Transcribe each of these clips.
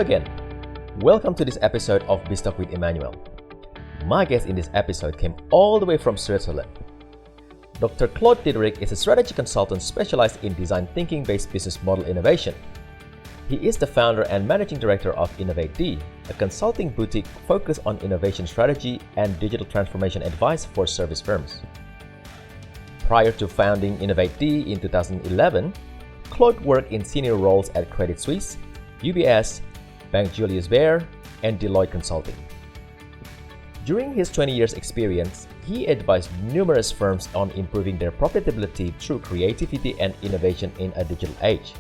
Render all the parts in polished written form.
again. Welcome to this episode of BizTalk with Emmanuel. My guest in this episode came all the way from Switzerland. Dr. Claude Diderich is a strategy consultant specialized in design thinking-based business model innovation. He is the founder and managing director of innovate.d, a consulting boutique focused on innovation strategy and digital transformation advice for service firms. Prior to founding innovate.d in 2011, Claude worked in senior roles at Credit Suisse, UBS, Bank Julius Bär, and Deloitte Consulting. During his 20 years experience, he advised numerous firms on improving their profitability through creativity and innovation in a digital age.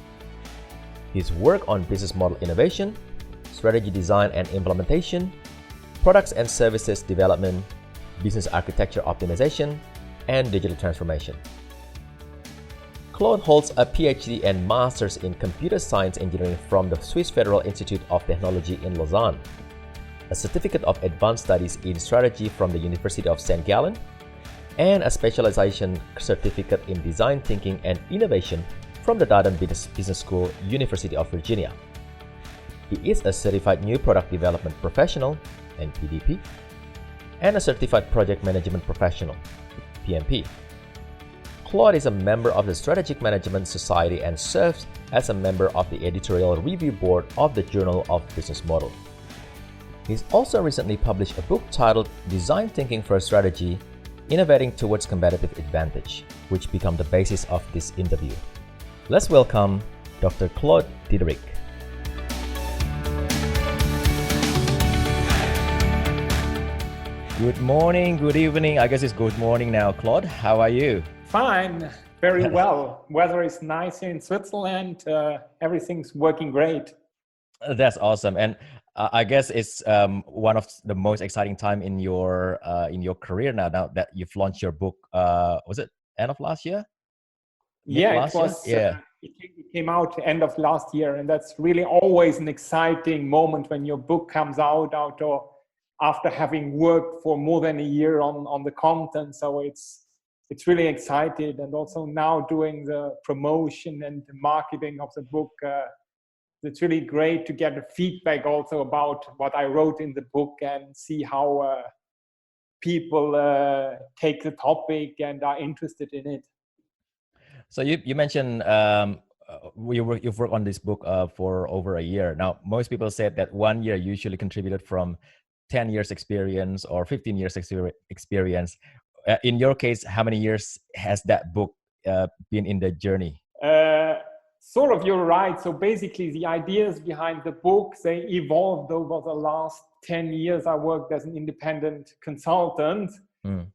His work on business model innovation, strategy design and implementation, products and services development, business architecture optimization, and digital transformation. Claude holds a PhD and Master's in Computer Science Engineering from the Swiss Federal Institute of Technology in Lausanne, a Certificate of Advanced Studies in Strategy from the University of St. Gallen, and a Specialization Certificate in Design Thinking and Innovation from the Darden Business School, University of Virginia. He is a Certified New Product Development Professional, NPDP, and a Certified Project Management Professional, PMP. Claude is a member of the Strategic Management Society and serves as a member of the editorial review board of the Journal of Business Model. He's also recently published a book titled Design Thinking for Strategy, Innovating Towards Competitive Advantage, which become the basis of this interview. Let's welcome Dr. Claude Diderich. Good morning, good evening. I guess it's good morning now, Claude. How are you? Fine, very well. Weather is nice here in Switzerland. Everything's working great. That's awesome. And I guess it's one of the most exciting time in your career now that you've launched your book. Was it end of last year? Yeah, it was. It came out end of last year, and that's really always an exciting moment when your book comes out or after having worked for more than a year on the content. So it's really excited, and also now doing the promotion and the marketing of the book. It's really great to get the feedback also about what I wrote in the book and see how people take the topic and are interested in it. So you mentioned you've worked on this book for over a year. Now, most people said that 1 year usually contributed from 10 years experience or 15 years experience. In your case, how many years has that book been in the journey? Sort of, you're right. So basically the ideas behind the book, they evolved over the last 10 years. I worked as an independent consultant,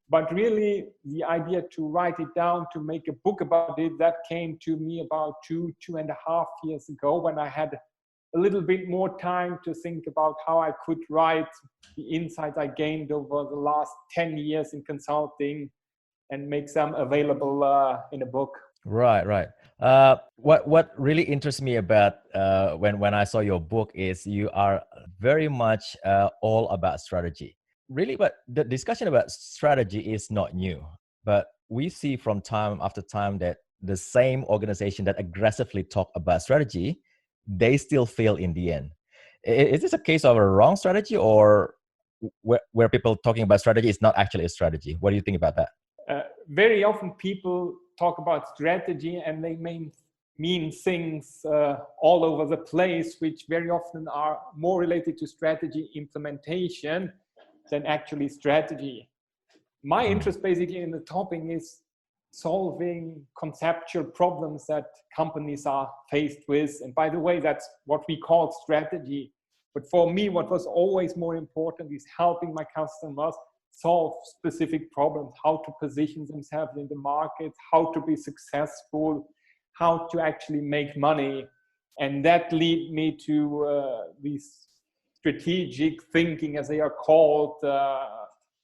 but really the idea to write it down, to make a book about it, that came to me about 2.5 years ago, when I had a little bit more time to think about how I could write the insights I gained over the last 10 years in consulting and make them available in a book. Right. What really interests me about when I saw your book is you are very much all about strategy. Really, but the discussion about strategy is not new. But we see from time after time that the same organization that aggressively talk about strategy, they still fail in the end. Is this a case of a wrong strategy, or where people talking about strategy is not actually a strategy? What do you think about that? Very often people talk about strategy and they mean things all over the place, which very often are more related to strategy implementation than actually strategy. My interest basically in the topic is solving conceptual problems that companies are faced with. And by the way, that's what we call strategy. But for me, what was always more important is helping my customers solve specific problems, how to position themselves in the market, how to be successful, how to actually make money. And that lead me to these strategic thinking, as they are called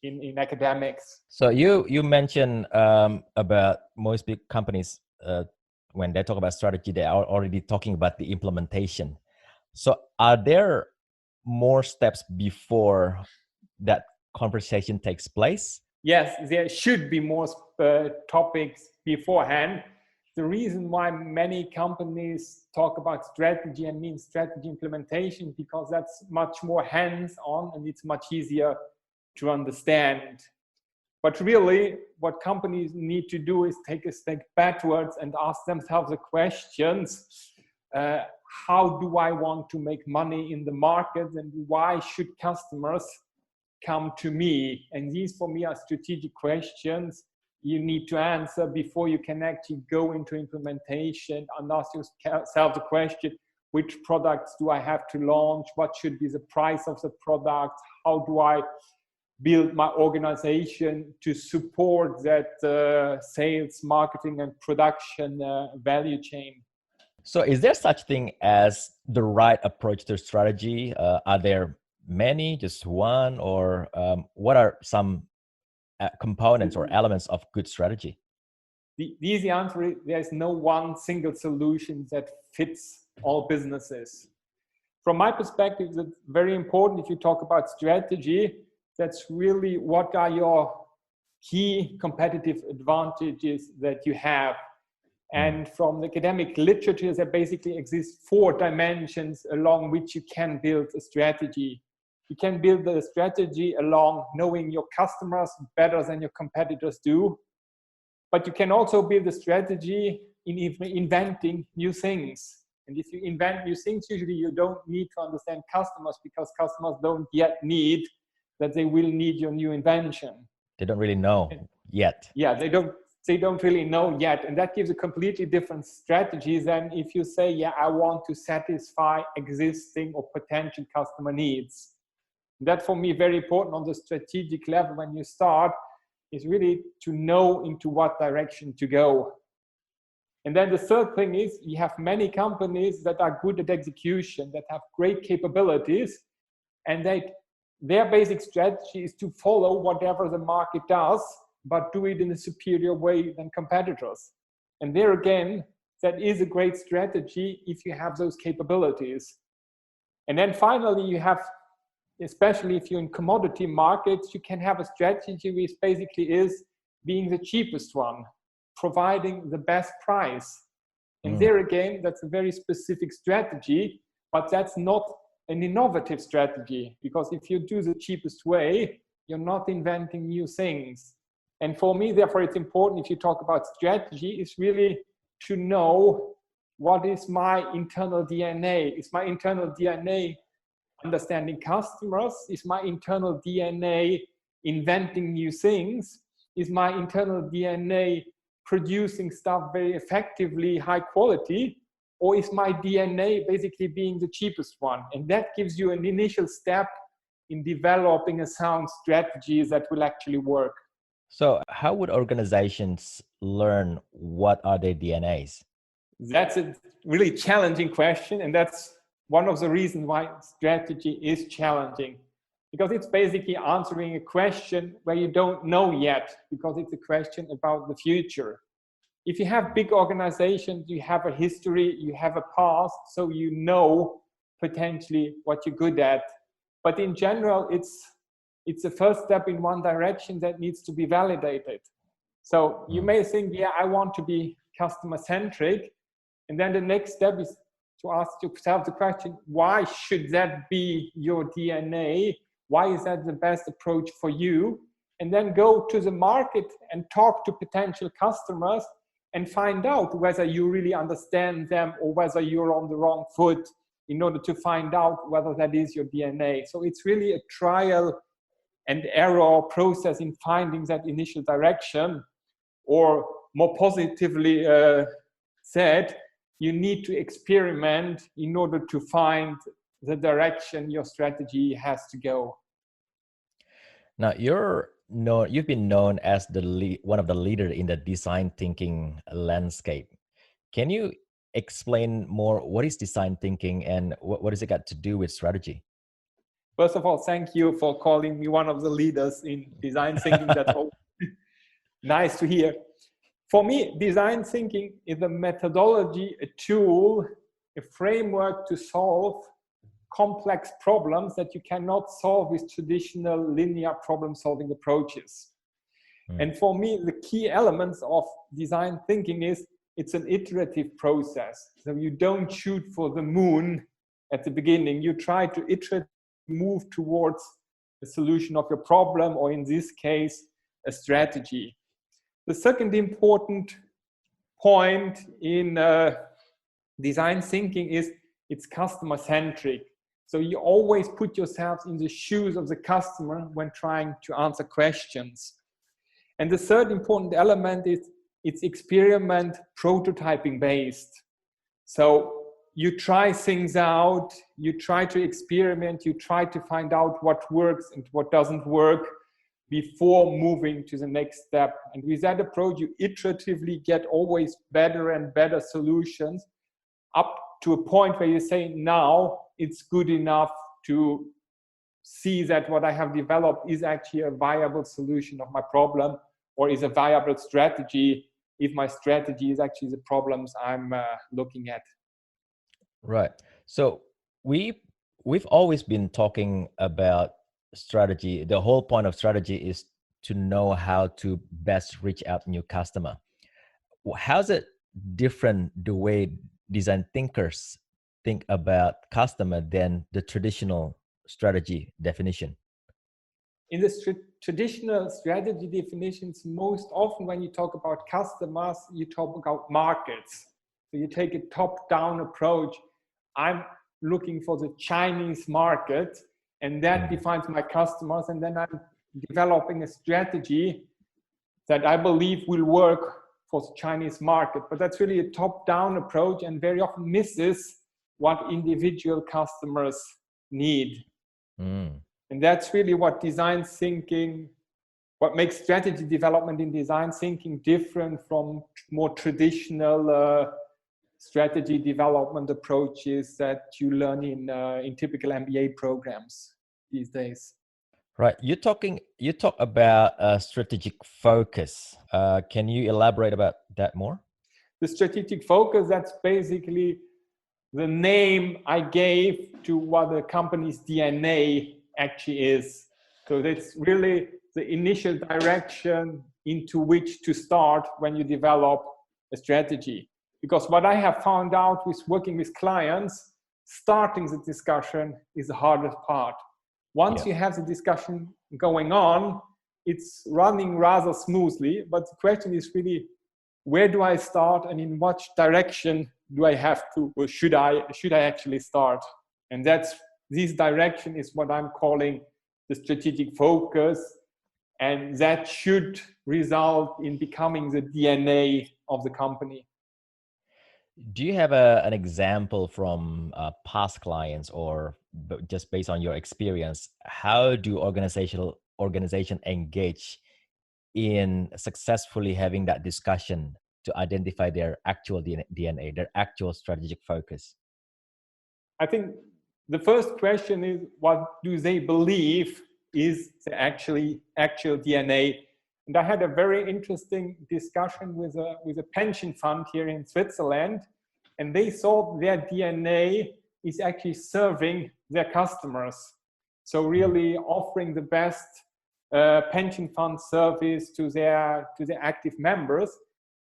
in academics. So you mentioned about most big companies, when they talk about strategy, they are already talking about the implementation. So are there more steps before that conversation takes place? Yes, there should be more topics beforehand. the reason why many companies talk about strategy and mean strategy implementation, because that's much more hands-on and it's much easier to understand. But really, what companies need to do is take a step backwards and ask themselves the questions, how do I want to make money in the market, and why should customers come to me? And these, for me, are strategic questions you need to answer before you can actually go into implementation and ask yourself the question, which products do I have to launch? What should be the price of the product? How do I build my organization to support that sales, marketing, and production value chain? So is there such thing as the right approach to strategy? Are there many, just one, or what are some components or elements of good strategy? The easy answer is there's no one single solution that fits all businesses. From my perspective, it's very important if you talk about strategy, that's really what are your key competitive advantages that you have. And from the academic literature, there basically exist 4 dimensions along which you can build a strategy. You can build a strategy along knowing your customers better than your competitors do. But you can also build a strategy in inventing new things. And if you invent new things, usually you don't need to understand customers, because customers don't yet need that they will need your new invention. They don't really know yet. Yeah, they don't really know yet. And that gives a completely different strategy than if you say, yeah, I want to satisfy existing or potential customer needs. That, for me, very important on the strategic level when you start, is really to know into what direction to go. And then the third thing is, you have many companies that are good at execution, that have great capabilities, and their basic strategy is to follow whatever the market does, but do it in a superior way than competitors. And there again, that is a great strategy if you have those capabilities. And then finally, you have, especially if you're in commodity markets, you can have a strategy which basically is being the cheapest one, providing the best price. And there again, that's a very specific strategy, but that's not an innovative strategy, because if you do the cheapest way, you're not inventing new things. And for me, therefore, it's important if you talk about strategy, is really to know what is my internal DNA. Is my internal DNA understanding customers? Is my internal DNA inventing new things? Is my internal DNA producing stuff very effectively, high quality? Or is my DNA basically being the cheapest one? And that gives you an initial step in developing a sound strategy that will actually work. So how would organizations learn what are their DNAs? That's a really challenging question. And that's one of the reasons why strategy is challenging. Because it's basically answering a question where you don't know yet, because it's a question about the future. If you have big organizations, you have a history, you have a past, so you know potentially what you're good at. But in general, it's the first step in one direction that needs to be validated. So you may think, yeah, I want to be customer-centric. And then the next step is to ask yourself the question, why should that be your DNA? Why is that the best approach for you? And then go to the market and talk to potential customers and find out whether you really understand them or whether you're on the wrong foot, in order to find out whether that is your DNA. So it's really a trial and error process in finding that initial direction, or more positively said, you need to experiment in order to find the direction your strategy has to go. Now, you've been known as one of the leaders in the design thinking landscape. Can you explain more what is design thinking and what does it got to do with strategy? First of all, thank you for calling me one of the leaders in design thinking. That's all nice to hear. For me, design thinking is a methodology, a tool, a framework to solve complex problems that you cannot solve with traditional linear problem-solving approaches. And for me, the key elements of design thinking is it's an iterative process. So you don't shoot for the moon at the beginning. You try to iterate, move towards the solution of your problem, or in this case, a strategy. The second important point in design thinking is it's customer centric. So you always put yourselves in the shoes of the customer when trying to answer questions. And the third important element is it's experiment prototyping based. So you try things out, you try to experiment, you try to find out what works and what doesn't work before moving to the next step. And with that approach, you iteratively get always better and better solutions up to a point where you say, now it's good enough to see that what I have developed is actually a viable solution of my problem, or is a viable strategy if my strategy is actually the problems I'm looking at. Right. So we've always been talking about strategy. The whole point of strategy is to know how to best reach out new customer. How's it different the way design thinkers think about customer than the traditional strategy definition? In the traditional strategy definitions, most often when you talk about customers, you talk about markets. So you take a top-down approach. I'm looking for the Chinese market, and that defines my customers, and then I'm developing a strategy that I believe will work for the Chinese market. But that's really a top-down approach, and very often misses what individual customers need. And that's really what design thinking, what makes strategy development in design thinking different from more traditional strategy development approaches that you learn in typical MBA programs these days. Right. You talk about strategic focus. Can you elaborate about that more? The strategic focus, that's basically the name I gave to what the company's DNA actually is. So that's really the initial direction into which to start when you develop a strategy. Because what I have found out with working with clients, starting the discussion is the hardest part. Once you have the discussion going on, it's running rather smoothly, but the question is really, where do I start and in what direction do I have to, or should I actually start? And this direction is what I'm calling the strategic focus, and that should result in becoming the DNA of the company. Do you have an example from past clients, or just based on your experience, how do organization engage in successfully having that discussion to identify their actual DNA, their actual strategic focus? I think the first question is, what do they believe is the actual DNA? And I had a very interesting discussion with a pension fund here in Switzerland, and they thought their DNA is actually serving their customers. So really offering the best pension fund service to their active members.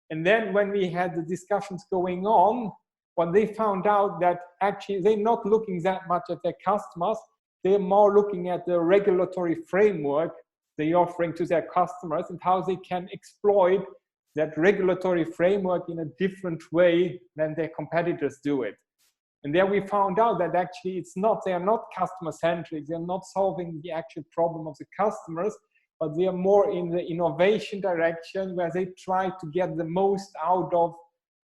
And then when we had the discussions going on, what they found out that actually they're not looking that much at their customers, they're more looking at the regulatory framework they're offering to their customers and how they can exploit that regulatory framework in a different way than their competitors do it. And there we found out that actually they are not customer centric, they're not solving the actual problem of the customers, but they are more in the innovation direction where they try to get the most out of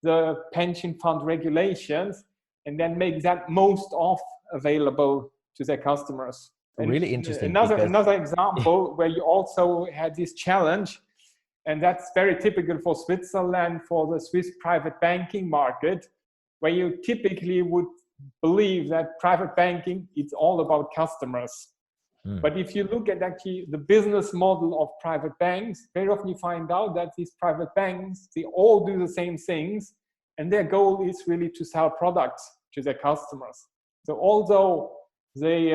the pension fund regulations and then make that most of available to their customers. And really interesting. Another example where you also had this challenge, and that's very typical for Switzerland, for the Swiss private banking market, where you typically would believe that private banking, it's all about customers. But if you look at actually the business model of private banks, very often you find out that these private banks, they all do the same things, and their goal is really to sell products to their customers. So although they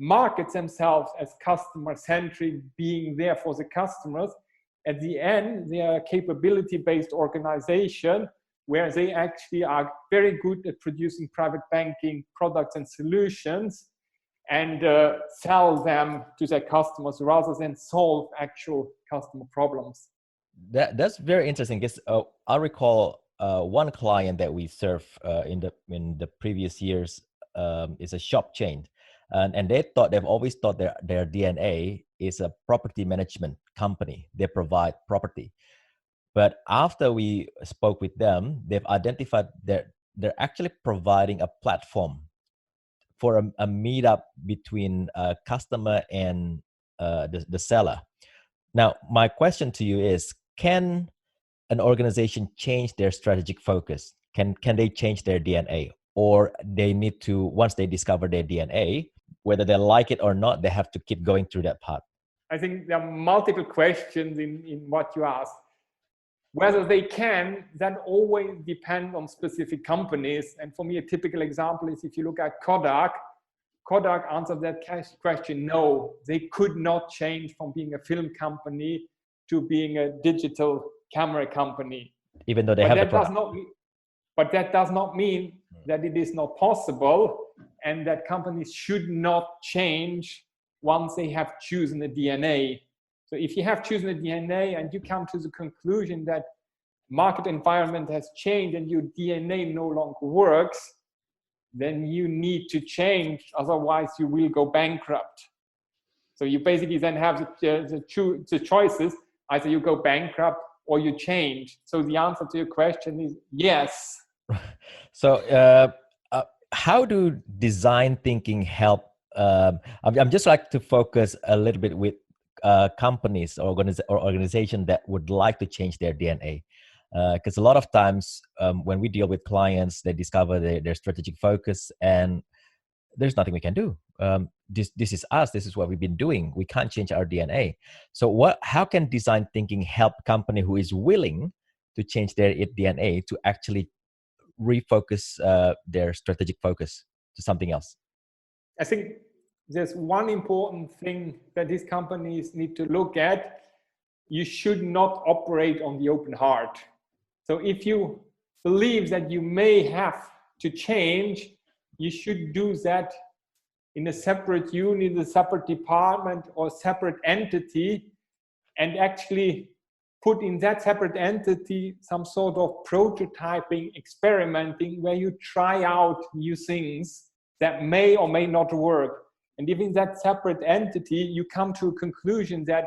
market themselves as customer-centric, being there for the customers, at the end, they are a capability-based organization where they actually are very good at producing private banking products and solutions and sell them to their customers rather than solve actual customer problems. That's very interesting because I recall one client that we serve in the previous years is a shop chain, and they've always thought their DNA is a property management company. They provide property, but after we spoke with them, they've identified that they're actually providing a platform for a meetup between a customer and the seller. Now, my question to you is, can an organization change their strategic focus? Can they change their DNA? Or they need to, once they discover their DNA, whether they like it or not, they have to keep going through that path? I think there are multiple questions in what you asked. Whether they can, that always depends on specific companies. And for me, a typical example is if you look at Kodak answered that question, no, they could not change from being a film company to being a digital camera company. Even though they have the product. But that does not mean that it is not possible and that companies should not change once they have chosen a DNA. So if you have chosen a DNA and you come to the conclusion that market environment has changed and your DNA no longer works, then you need to change, otherwise you will go bankrupt. So you basically then have the choices, either you go bankrupt or you change. So the answer to your question is yes. So how do design thinking help? I'm just like to focus a little bit with companies or organizations that would like to change their DNA. Because a lot of times when we deal with clients, they discover their strategic focus and there's nothing we can do. This is us. This is what we've been doing. We can't change our DNA. So how can design thinking help a company who is willing to change their DNA to actually refocus their strategic focus to something else? I think there's one important thing that these companies need to look at. You should not operate on the open heart. So if you believe that you may have to change, you should do that in a separate unit, a separate department or separate entity, and actually put in that separate entity some sort of prototyping, experimenting, where you try out new things that may or may not work. And if in that separate entity you come to a conclusion that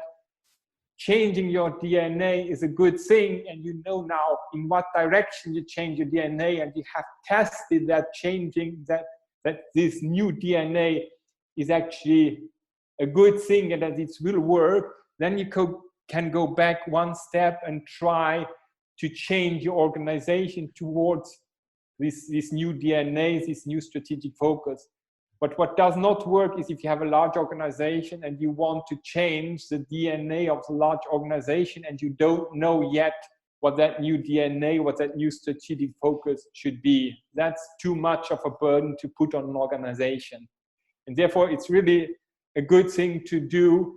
changing your DNA is a good thing, and you know now in what direction you change your DNA, and you have tested that changing that this new DNA is actually a good thing and that it will work, then you can go back one step and try to change your organization towards this new DNA, this new strategic focus. But what does not work is if you have a large organization and you want to change the DNA of the large organization and you don't know yet what that new DNA, what that new strategic focus should be. That's too much of a burden to put on an organization. And therefore, it's really a good thing to do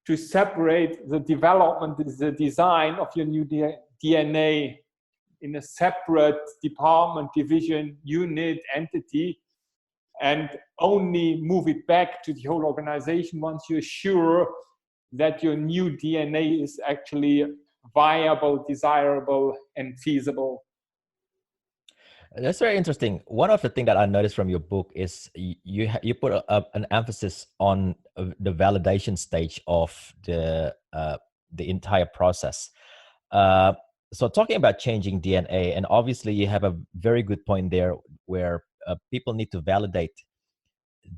to separate the development, the design of your new DNA in a separate department, division, unit, entity, and only move it back to the whole organization once you're sure that your new DNA is actually viable, desirable, and feasible. That's very interesting. One of the things that I noticed from your book is you put an emphasis on the validation stage of the entire process. So talking about changing DNA, and obviously you have a very good point there where people need to validate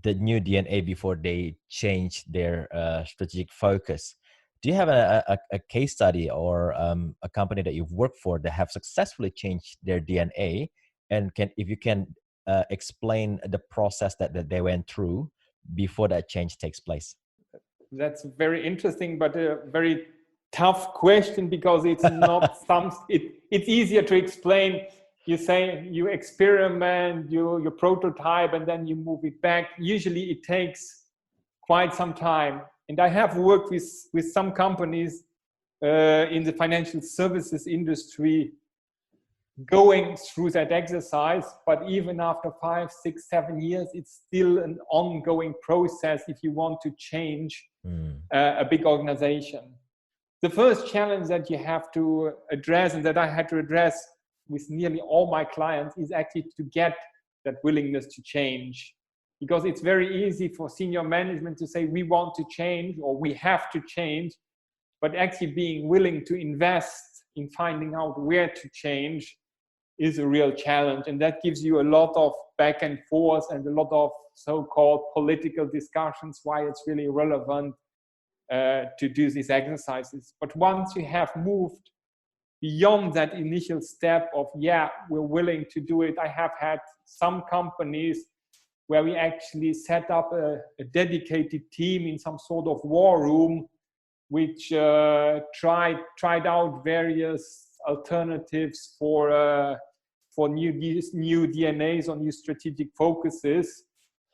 the new DNA before they change their strategic focus. Do you have a case study or a company that you've worked for that have successfully changed their DNA? And if you can explain the process that they went through before that change takes place? That's very interesting, but a very tough question, because it's not it's easier to explain. You say you experiment, you prototype, and then you move it back. Usually it takes quite some time. And I have worked with some companies in the financial services industry going through that exercise, but even after 5, 6, 7 years, it's still an ongoing process if you want to change a big organization. The first challenge that you have to address, and that I had to address with nearly all my clients, is actually to get that willingness to change. Because it's very easy for senior management to say, we want to change or we have to change, but actually being willing to invest in finding out where to change is a real challenge. And that gives you a lot of back and forth and a lot of so-called political discussions, why it's really relevant to do these exercises. But once you have moved beyond that initial step of, yeah, we're willing to do it. I have had some companies where we actually set up a dedicated team in some sort of war room, which tried out various alternatives for new DNAs or new strategic focuses,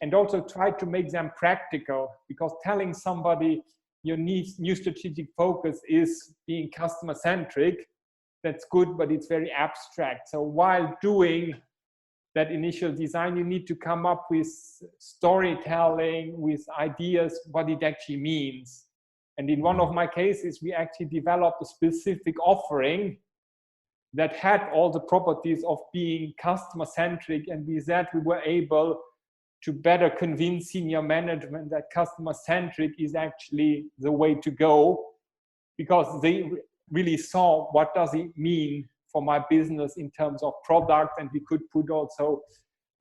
and also try to make them practical, because telling somebody your new strategic focus is being customer centric, that's good, but it's very abstract. So while doing that initial design, you need to come up with storytelling, with ideas, what it actually means. And in one of my cases, we actually developed a specific offering that had all the properties of being customer centric. And with that, we were able to better convince senior management that customer centric is actually the way to go, because they really saw what does it mean for my business in terms of product. And we could put also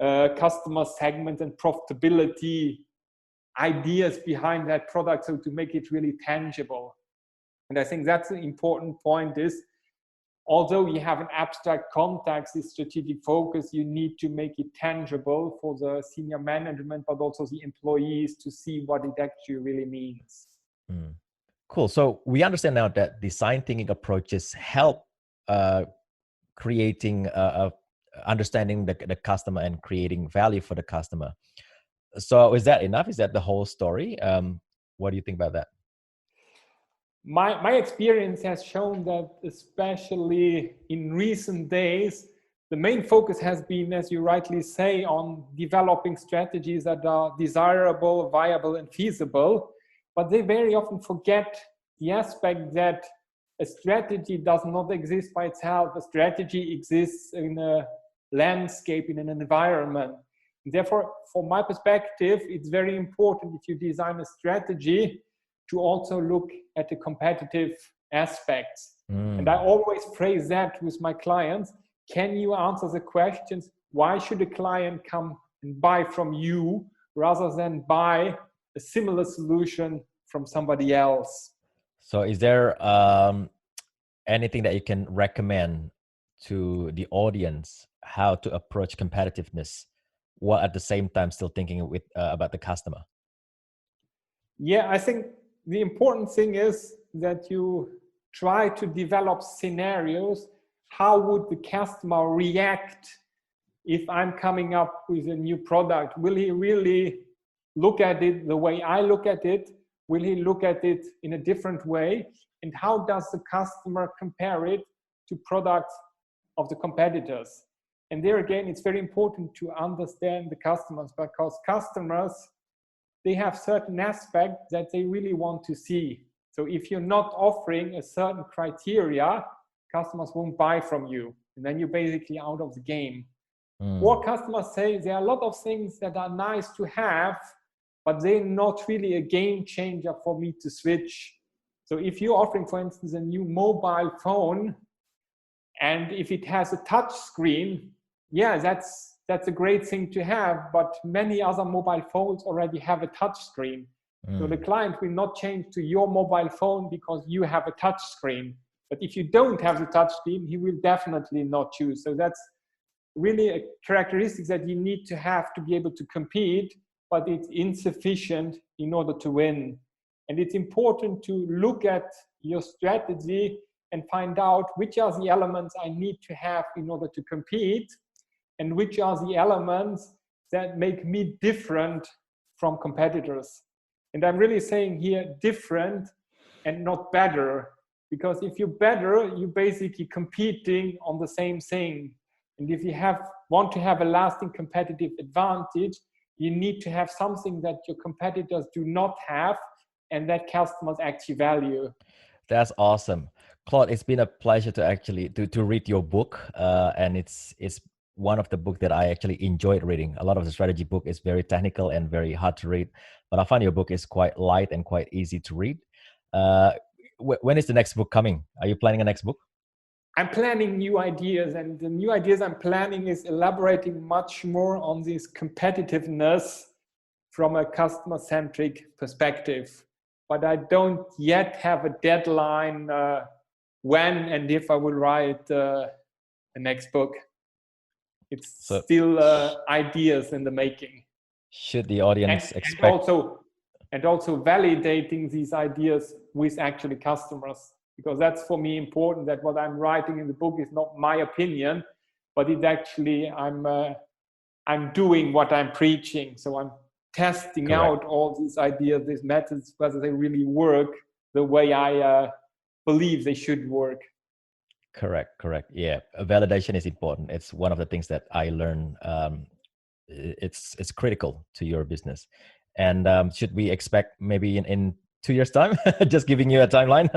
customer segment and profitability ideas behind that product, so to make it really tangible. And I think that's an important point, is although you have an abstract context, this strategic focus, you need to make it tangible for the senior management, but also the employees, to see what it actually really means. Cool. So we understand now that design thinking approaches help creating understanding the customer and creating value for the customer. So is that enough? Is that the whole story? What do you think about that? My experience has shown that, especially in recent days, the main focus has been, as you rightly say, on developing strategies that are desirable, viable, and feasible. But they very often forget the aspect that a strategy does not exist by itself. A strategy exists in a landscape, in an environment. Therefore, from my perspective, it's very important, if you design a strategy, to also look at the competitive aspects. And I always phrase that with my clients. Can you answer the questions, why should a client come and buy from you rather than buy a similar solution from somebody else? So is there anything that you can recommend to the audience how to approach competitiveness while at the same time still thinking with about the customer? Yeah, I think the important thing is that you try to develop scenarios. How would the customer react if I'm coming up with a new product? Will he really look at it the way I look at it? Will he look at it in a different way? And how does the customer compare it to products of the competitors? And there again, it's very important to understand the customers, because customers, they have certain aspects that they really want to see. So if you're not offering a certain criteria, customers won't buy from you. And then you're basically out of the game. Or customers say there are a lot of things that are nice to have, but they're not really a game changer for me to switch. So if you're offering, for instance, a new mobile phone, and if it has a touch screen, yeah, that's a great thing to have, but many other mobile phones already have a touch screen. So the client will not change to your mobile phone because you have a touch screen. But if you don't have the touch screen, he will definitely not choose. So that's really a characteristic that you need to have to be able to compete, but it's insufficient in order to win. And it's important to look at your strategy and find out which are the elements I need to have in order to compete, and which are the elements that make me different from competitors. And I'm really saying here different and not better, Because if you're better, you're basically competing on the same thing. And if you want to have a lasting competitive advantage, you need to have something that your competitors do not have and that customers actually value. That's awesome. Claude, it's been a pleasure to actually to read your book. And it's one of the books that I actually enjoyed reading. A lot of the strategy book is very technical and very hard to read, but I find your book is quite light and quite easy to read. When is the next book coming? Are you planning a next book? I'm planning new ideas, and the new ideas I'm planning is elaborating much more on this competitiveness from a customer-centric perspective. But I don't yet have a deadline when and if I will write the next book. It's still ideas in the making. Should the audience expect... And also validating these ideas with actually customers, because that's for me important, that what I'm writing in the book is not my opinion, but it actually I'm doing what I'm preaching. So I'm testing out all these ideas, these methods, whether they really work the way I believe they should work. Correct. Yeah, validation is important. It's one of the things that I learned. It's critical to your business. And should we expect maybe in 2 years' time? Just giving you a timeline.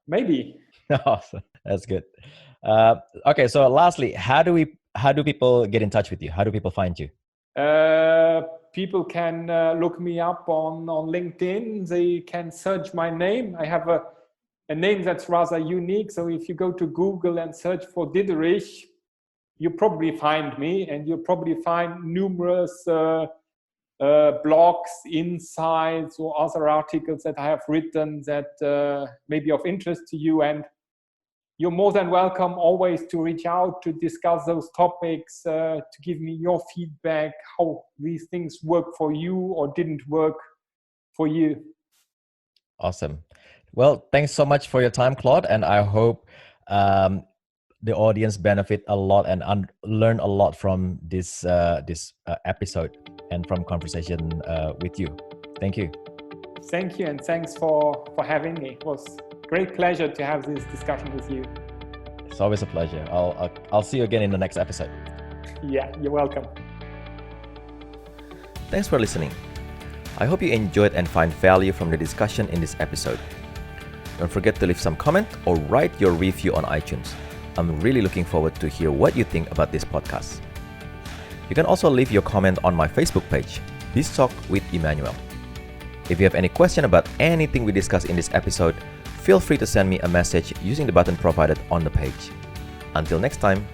Maybe. Awesome. That's good. Okay. So lastly, how do people get in touch with you? How do people find you? People can look me up on LinkedIn. They can search my name. I have a name that's rather unique. So if you go to Google and search for Diderich, you probably find me, and you'll probably find numerous blogs, insights, or other articles that I have written that may be of interest to you. And you're more than welcome always to reach out to discuss those topics, to give me your feedback, how these things work for you or didn't work for you. Awesome. Well, thanks so much for your time, Claude. And I hope the audience benefit a lot and learn a lot from this episode and from conversation with you. Thank you. Thank you, and thanks for having me. It was a great pleasure to have this discussion with you. It's always a pleasure. I'll see you again in the next episode. Yeah, you're welcome. Thanks for listening. I hope you enjoyed and find value from the discussion in this episode. Don't forget to leave some comment or write your review on iTunes. I'm really looking forward to hear what you think about this podcast. You can also leave your comment on my Facebook page, Biz Talk with Emmanuel. If you have any question about anything we discussed in this episode, feel free to send me a message using the button provided on the page. Until next time.